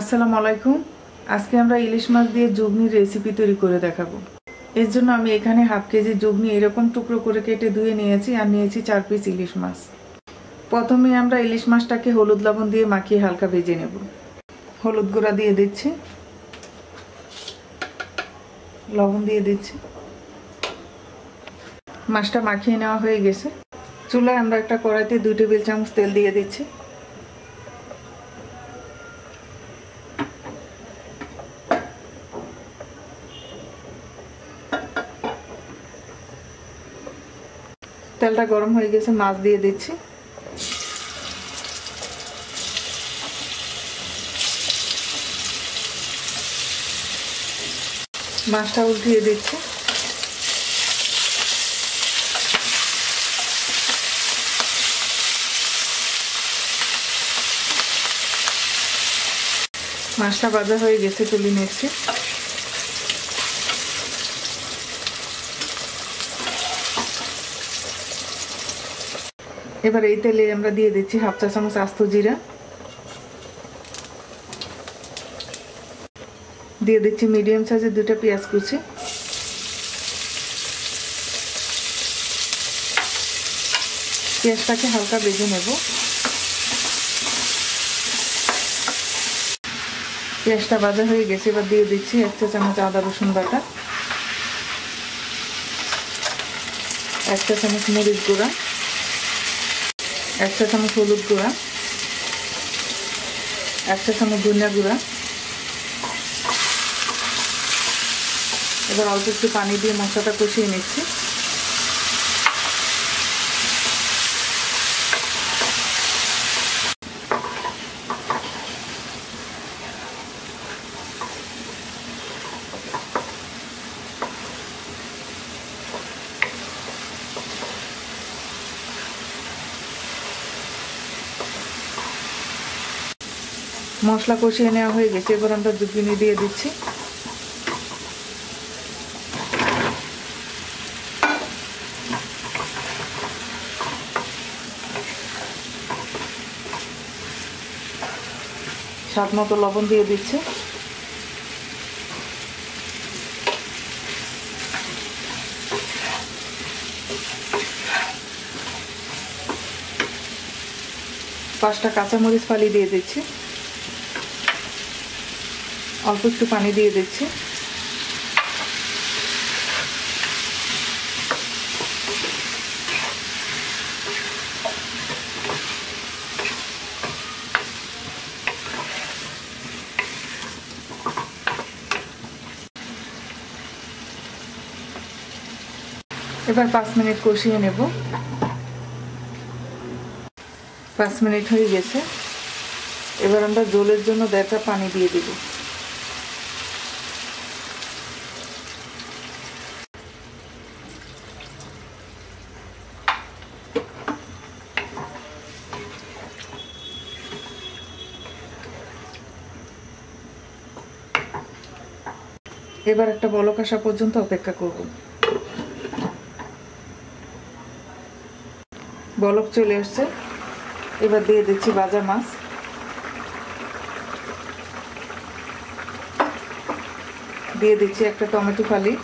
আসসালামু আলাইকুম। আজকে আমরা ইলিশ মাছ দিয়ে জুগনির রেসিপি তৈরি করে দেখাবো। এর জন্য আমি এখানে হাফ কেজি জুগনি এরকম টুকরো করে কেটে ধুয়ে নিয়েছি আর নিয়েছি 4 পিস ইলিশ মাছ। প্রথমে আমরা ইলিশ মাছটাকে হলুদ লবণ দিয়ে মাখিয়ে হালকা ভেজে নেব। হলুদ গুঁড়া দিয়ে দিচ্ছি, লবণ দিয়ে দিচ্ছি। মাছটা মাখিয়ে নেওয়া হয়ে গেছে। চুলায় আমরা একটা কড়াইতে 2 টেবিল চামচ তেল দিয়ে দিচ্ছি। তেলটা গরম হয়ে গেছে, মাছ দিয়ে দিচ্ছি। মাছটা উল্টিয়ে দিচ্ছি। মাছটা ভাজা হয়ে গেছে, তুলে নিচ্ছি। এবার এই তেলে আমরা দিয়ে দিচ্ছি হাফ চা চামচ আস্ত জিরা, দিয়ে দিচ্ছি মিডিয়াম সাইজের 2টা পেঁয়াজ কুচি, পেঁয়াজটাকে হালকা ভেজে নেব। পেঁয়াজটা ভাজা হয়ে গেছে, এবার দিয়ে দিচ্ছি 1 চা চামচ আদা রসুন বাটা, 1 চা চামচ মরিচ গুঁড়া, 1 চা চামচ হলুদ গুঁড়া, 1 চা চামচ ধনিয়া গুঁড়া। এবার অল্প একটু পানি দিয়ে মশলাটা কষিয়ে নিচ্ছি। মশলা কষিয়ে নেওয়া হয়ে গেছে, এবার আমরা জুগনি দিয়ে দিচ্ছি। স্বাদ মতো লবণ দিয়ে দিচ্ছি। পাঁচটা কাঁচামরিচ ফালি দিয়ে দিচ্ছি, অল্প একটু পানি দিয়ে দিচ্ছি। এবার 5 মিনিট কষিয়ে নেব। 5 মিনিট হয়ে গেছে, এবার আমরা ঝোলের জন্য 1.5 কাপ পানি দিয়ে দেব। এবার একটা বলক আসা পর্যন্ত অপেক্ষা করব। বলক চলে আসছে, এবার দিয়ে দিচ্ছি ভাজা মাছ, দিয়ে দিচ্ছি একটা টমেটো ফালি,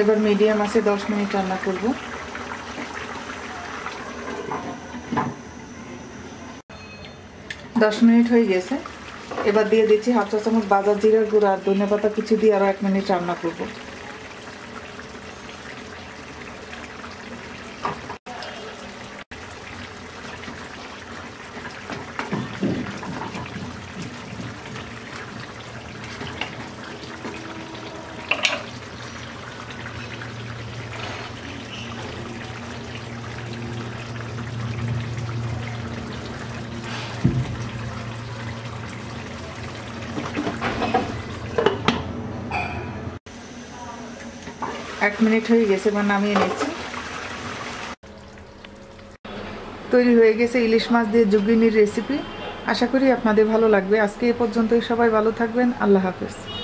এবার মিডিয়াম আছে 10 মিনিট রান্না করব। 10 মিনিট হয়ে গেছে, এবার দিয়ে দিচ্ছি হাফ চা চামচ ভাজা জিরার গুঁড়া আর ধনে পাতা কিছু দিয়ে আরো 1 মিনিট রান্না করব। এক মিনিট হয়ে গেছে, এবার নামিয়ে নিচ্ছি। তৈরি হয়ে গেছে ইলিশ মাছ দিয়ে জুগিনির রেসিপি। আশা করি আপনাদের ভালো লাগবে। আজকে এ পর্যন্তই। সবাই ভালো থাকবেন। আল্লাহ হাফেজ।